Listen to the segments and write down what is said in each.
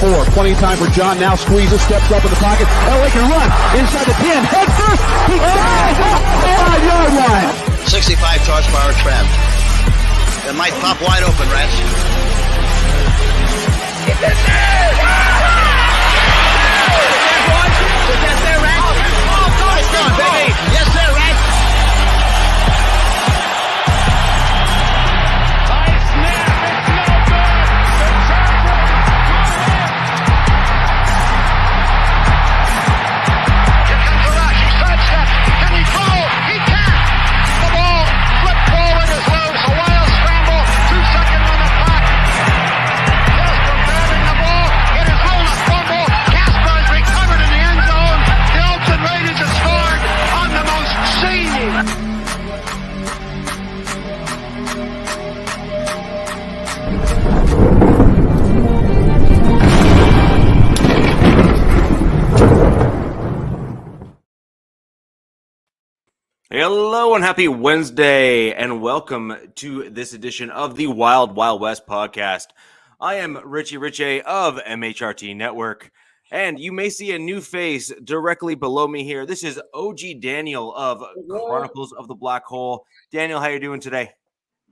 4. Plenty of time for John. Now squeezes, steps up in the pocket. LA can run inside the 10. Head first. He flies off the 5-yard line. 65 horsepower trap. It might pop wide open, Rats. Get this there! Is that there, Rats? Nice going, baby. Yes, sir, Rats. Hello and happy Wednesday, and welcome to this edition of the Wild Wild West podcast. I am Richie Richey of MHRT Network, and you may see a new face directly below me here. This is OG Daniel of Chronicles of the Black Hole. Daniel, how you doing today?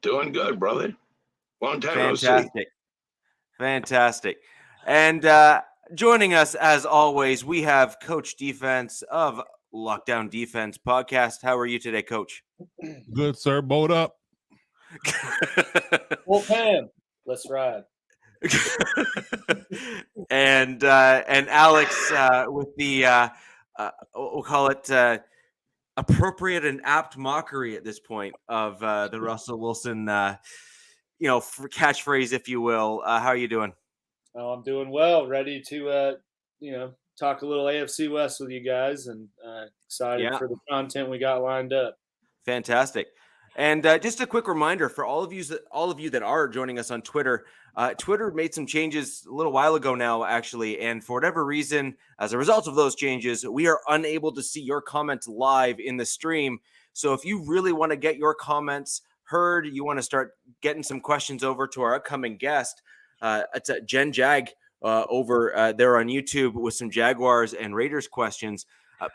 Doing good, brother. Long time no see. Fantastic. And joining us, as always, we have Coach Defense of Lockdown Defense Podcast. How are you today, Coach? Good, sir. Boat up. Full pan. Let's ride. and Alex with the we'll call it appropriate and apt mockery at this point of the Russell Wilson catchphrase, if you will. How are you doing? Oh, I'm doing well. Ready to talk a little AFC West with you guys, and excited for the content we got lined up. Fantastic. And just a quick reminder for all of you that are joining us on Twitter. Twitter made some changes a little while ago now, actually, and for whatever reason, as a result of those changes, we are unable to see your comments live in the stream. So if you really want to get your comments heard, you want to start getting some questions over to our upcoming guest, it's at GenJag over there on YouTube with some Jaguars and Raiders questions.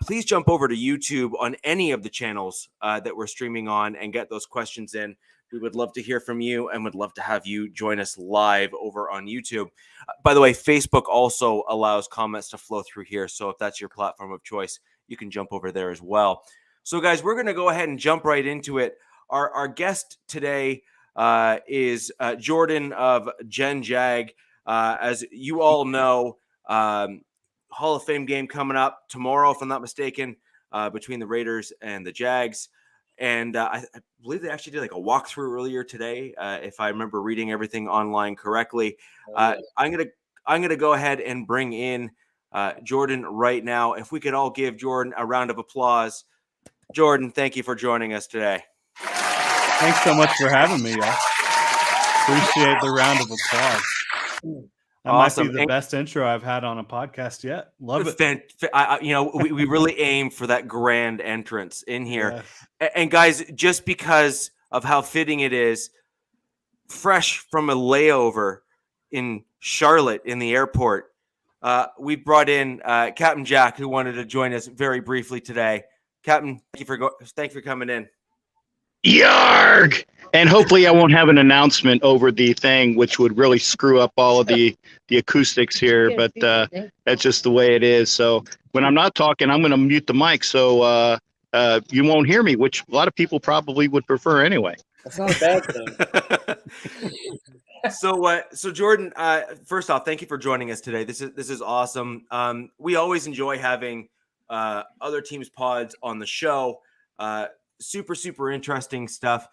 Please jump over to YouTube on any of the channels that we're streaming on and get those questions in. We would love to hear from you and would love to have you join us live over on YouTube. By the way, Facebook also allows comments to flow through here. So if that's your platform of choice, you can jump over there as well. So guys, we're going to go ahead and jump right into it. Our guest today is Jordan of GenJag. As you all know, Hall of Fame game coming up tomorrow, if I'm not mistaken, between the Raiders and the Jags. And I believe they actually did like a walkthrough earlier today, if I remember reading everything online correctly. I'm gonna go ahead and bring in Jordan right now. If we could all give Jordan a round of applause. Jordan, thank you for joining us today. Thanks so much for having me, y'all. Appreciate the round of applause. That awesome. Might be the best intro I've had on a podcast yet. Love it. We really aim for that grand entrance in here. Yes. And guys, just because of how fitting it is, fresh from a layover in Charlotte in the airport, we brought in Captain Jack, who wanted to join us very briefly today. Captain, thank you for coming in. Yarg! And hopefully I won't have an announcement over the thing, which would really screw up all of the acoustics here, but that's just the way it is. So when I'm not talking, I'm going to mute the mic so you won't hear me, which a lot of people probably would prefer anyway. That's not a bad thing. So Jordan, first off, thank you for joining us today. This is awesome. We always enjoy having other teams' pods on the show. Super interesting stuff.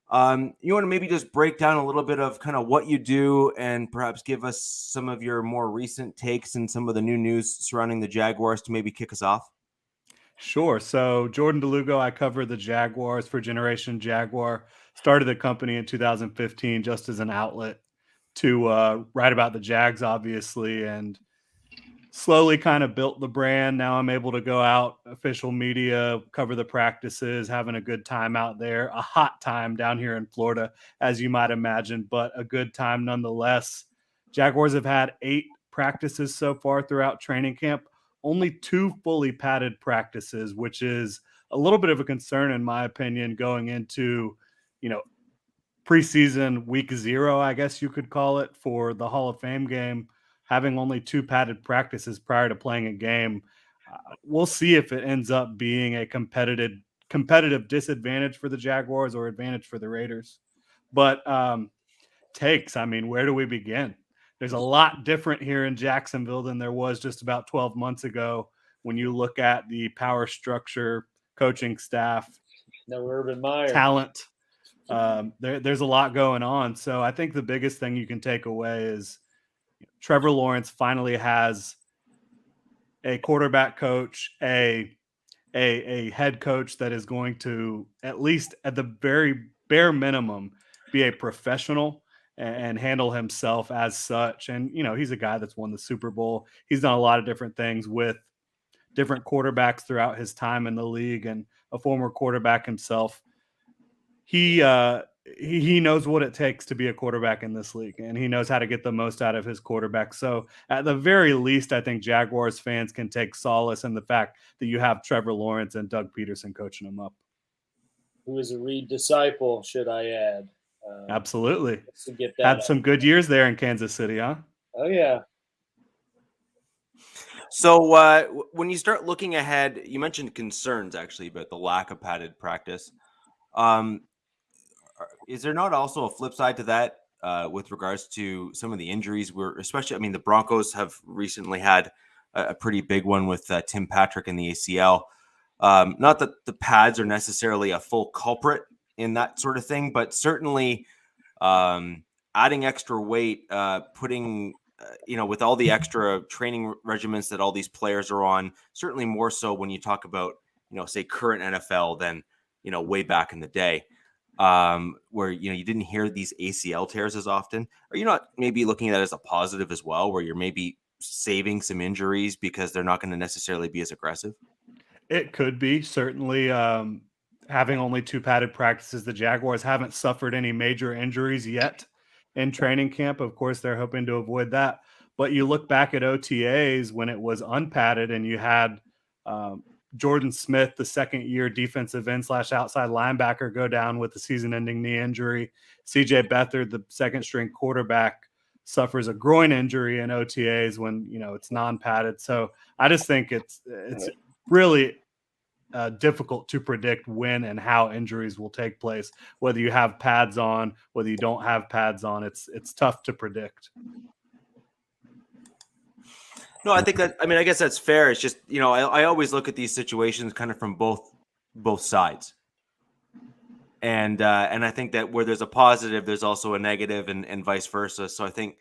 You want to maybe just break down a little bit of kind of what you do and perhaps give us some of your more recent takes and some of the new news surrounding the Jaguars to maybe kick us off? Sure. So Jordan DeLugo, I cover the Jaguars for Generation Jaguar. Started the company in 2015 just as an outlet to write about the Jags, obviously, and slowly kind of built the brand. Now I'm able to go out, official media, cover the practices, having a good time out there. A hot time down here in Florida, as you might imagine, but a good time nonetheless. Jaguars have had 8 practices so far throughout training camp, only 2 fully padded practices, which is a little bit of a concern, in my opinion, going into, preseason week 0, I guess you could call it, for the Hall of Fame game, having only 2 padded practices prior to playing a game. We'll see if it ends up being a competitive disadvantage for the Jaguars or advantage for the Raiders. But where do we begin? There's a lot different here in Jacksonville than there was just about 12 months ago when you look at the power structure, coaching staff, Urban Meyer talent. There's a lot going on. So I think the biggest thing you can take away is Trevor Lawrence finally has a quarterback coach, a head coach that is going to, at least at the very bare minimum, be a professional and handle himself as such. And, he's a guy that's won the Super Bowl. He's done a lot of different things with different quarterbacks throughout his time in the league, and a former quarterback himself. He knows what it takes to be a quarterback in this league, and he knows how to get the most out of his quarterback. So at the very least, I think Jaguars fans can take solace in the fact that you have Trevor Lawrence and Doug Peterson coaching him up. Who is a Reed disciple, should I add? Absolutely. To get that had some good years there in Kansas City, huh? Oh, yeah. So when you start looking ahead, you mentioned concerns actually about the lack of padded practice. Is there not also a flip side to that with regards to some of the injuries? The Broncos have recently had a pretty big one with Tim Patrick in the ACL. Not that the pads are necessarily a full culprit in that sort of thing, but certainly adding extra weight, putting, with all the extra training regimens that all these players are on, certainly more so when you talk about, say current NFL than, way back in the day, where, you didn't hear these ACL tears as often. Are you not maybe looking at that as a positive as well, where you're maybe saving some injuries because they're not going to necessarily be as aggressive? It could be, certainly. Having only 2 padded practices, the Jaguars haven't suffered any major injuries yet in training camp. Of course, they're hoping to avoid that. But you look back at OTAs when it was unpadded and you had Jordan Smith, the second-year defensive end / outside linebacker, go down with the season-ending knee injury. CJ Beathard, the second-string quarterback, suffers a groin injury in OTAs when, it's non-padded. So I just think it's really difficult to predict when and how injuries will take place, whether you have pads on, whether you don't have pads on. It's tough to predict. No, I think I guess that's fair. It's just, I always look at these situations kind of from both sides. And I think that where there's a positive, there's also a negative, and vice versa. So I think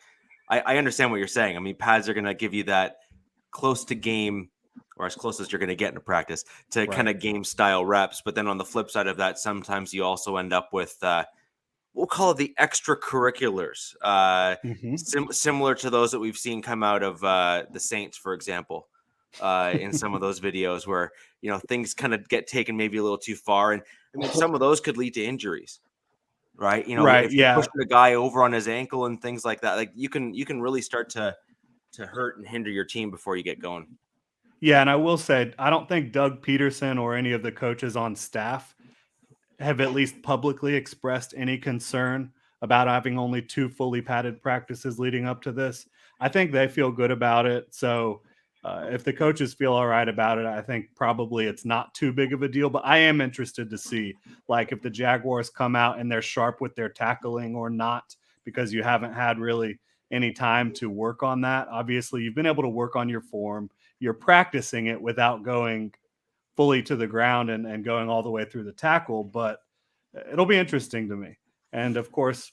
I understand what you're saying. I mean, pads are going to give you that close to game, or as close as you're going to get into practice, to kind of game style reps. But then on the flip side of that, sometimes you also end up with, we'll call it the extracurriculars, similar to those that we've seen come out of the Saints, for example, in some of those videos where, things kind of get taken maybe a little too far. And I mean, some of those could lead to injuries, right? If you're pushing a guy over on his ankle and things like that, like you can really start to hurt and hinder your team before you get going. Yeah, and I will say, I don't think Doug Peterson or any of the coaches on staff have at least publicly expressed any concern about having only 2 fully padded practices leading up to this. I think they feel good about it. So if the coaches feel all right about it, I think probably it's not too big of a deal. But I am interested to see, like, if the Jaguars come out and they're sharp with their tackling or not, because you haven't had really any time to work on that. Obviously, you've been able to work on your form. You're practicing it without going fully to the ground and going all the way through the tackle, but it'll be interesting to me. And of course,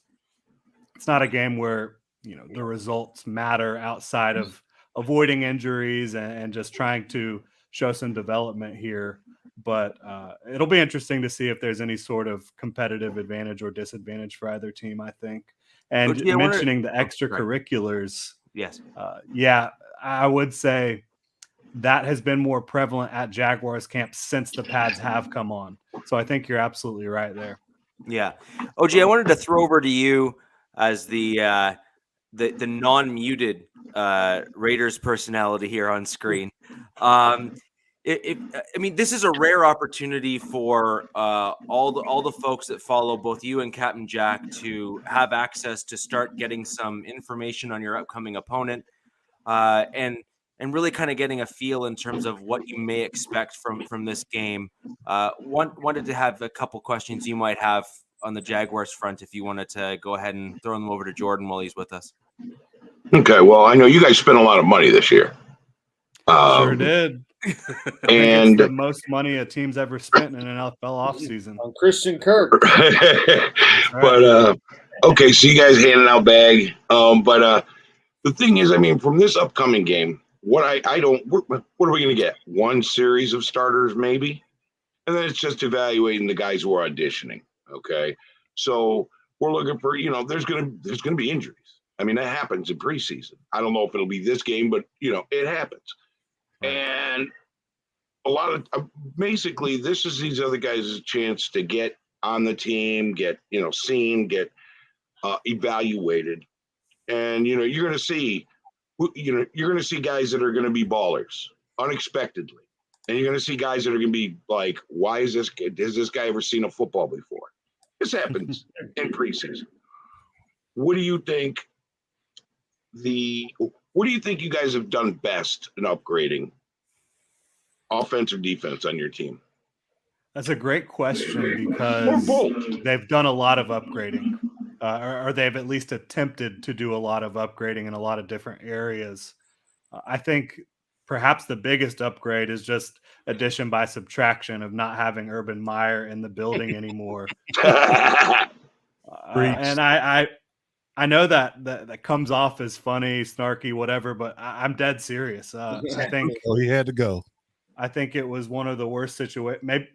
it's not a game where, the results matter outside of avoiding injuries and just trying to show some development here. But it'll be interesting to see if there's any sort of competitive advantage or disadvantage for either team, I think. And mentioning the extracurriculars. Yes. I would say that has been more prevalent at Jaguars camp since the pads have come on. So I think you're absolutely right there. Yeah. OG, I wanted to throw over to you as the the non-muted Raiders personality here on screen. I mean, this is a rare opportunity for all the folks that follow both you and Captain Jack to have access to start getting some information on your upcoming opponent, and really kind of getting a feel in terms of what you may expect from this game. Wanted to have a couple questions you might have on the Jaguars front, if you wanted to go ahead and throw them over to Jordan while he's with us. Okay, well, I know you guys spent a lot of money this year. Sure did. And it's the most money a team's ever spent in an NFL offseason. On Christian Kirk. But okay, so you guys handing out bag. But the thing is, I mean, from this upcoming game, what are we going to get? One series of starters, maybe, and then it's just evaluating the guys who are auditioning. Okay, so we're looking for, there's gonna be injuries. I mean, that happens in preseason. I don't know if it'll be this game, but it happens. Right. And a lot of basically, this is these other guys' chance to get on the team, get seen, get evaluated, and you're going to see guys that are going to be ballers unexpectedly, and you're going to see guys that are going to be like, why has this guy ever seen a football before? This happens in preseason. What do you think you guys have done best in upgrading offense or defense on your team? That's a great question, because they've done a lot of upgrading, or they've at least attempted to do a lot of upgrading in a lot of different areas. I think perhaps the biggest upgrade is just addition by subtraction of not having Urban Meyer in the building anymore. And I know that comes off as funny, snarky, whatever, but I'm dead serious. I think he had to go. I think it was one of the worst situations. Maybe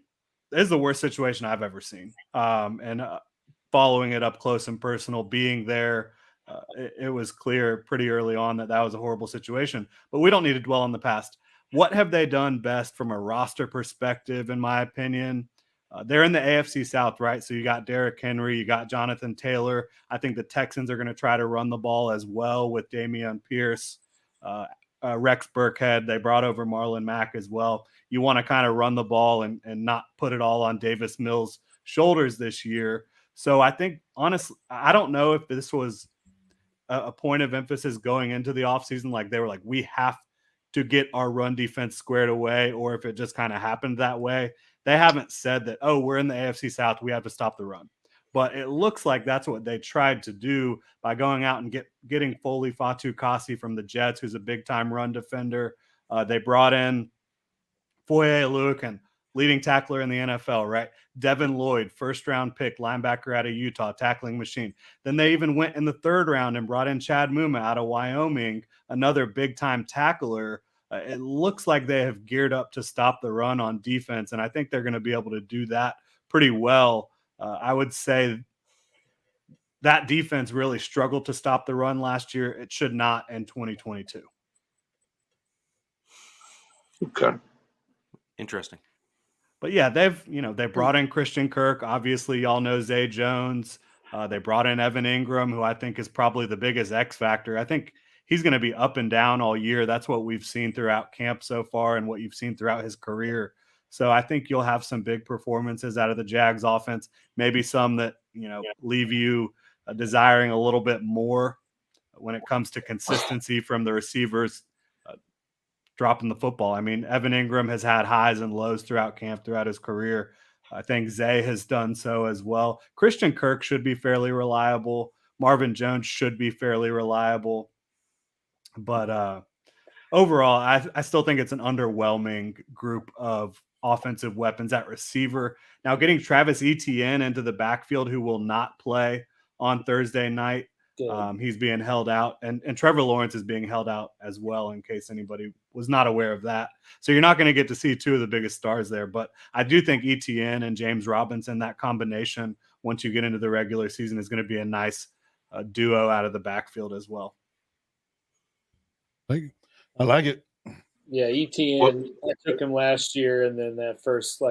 it is the worst situation I've ever seen. And following it up close and personal, being there, it was clear pretty early on that was a horrible situation. But we don't need to dwell on the past. What have they done best from a roster perspective, in my opinion? They're in the AFC South, right? So you got Derrick Henry, you got Jonathan Taylor. I think the Texans are going to try to run the ball as well with Dameon Pierce, Rex Burkhead. They brought over Marlon Mack as well. You want to kind of run the ball and not put it all on Davis Mills' shoulders this year. So I think, honestly, I don't know if this was a point of emphasis going into the offseason. Like they were like, we have to get our run defense squared away, or if it just kind of happened that way. They haven't said that, oh, we're in the AFC South, we have to stop the run. But it looks like that's what they tried to do by going out and getting Foley Fatukasi from the Jets, who's a big-time run defender. They brought in Foye Oluokun, leading tackler in the NFL, right? Devin Lloyd, first-round pick, linebacker out of Utah, tackling machine. Then they even went in the third round and brought in Chad Muma out of Wyoming, another big-time tackler. It looks like they have geared up to stop the run on defense, and I think they're going to be able to do that pretty well. I would say that defense really struggled to stop the run last year. It should not in 2022. Okay. Interesting. But yeah, they brought in Christian Kirk. Obviously, y'all know Zay Jones. They brought in Evan Ingram, who I think is probably the biggest X factor. I think he's going to be up and down all year. That's what we've seen throughout camp so far and what you've seen throughout his career. So I think you'll have some big performances out of the Jags offense, maybe some that, leave you desiring a little bit more when it comes to consistency from the receivers dropping the football. I mean, Evan Ingram has had highs and lows throughout camp, throughout his career. I think Zay has done so as well. Christian Kirk should be fairly reliable. Marvin Jones should be fairly reliable. But overall, I still think it's an underwhelming group of offensive weapons at receiver. Now, getting Travis Etienne into the backfield, who will not play on Thursday night, he's being held out. And Trevor Lawrence is being held out as well, in case anybody was not aware of that. So you're not going to get to see two of the biggest stars there. But I do think Etienne and James Robinson, that combination, once you get into the regular season, is going to be a nice duo out of the backfield as well. I like it. Yeah, ETN, I took him last year, and then that first,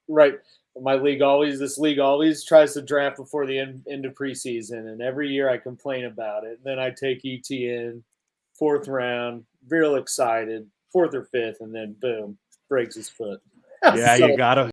right this league always tries to draft before the end of preseason, and every year I complain about it. Then I take ETN, 4th round, real excited, 4th or 5th, and then boom, breaks his foot. Yeah, you gotta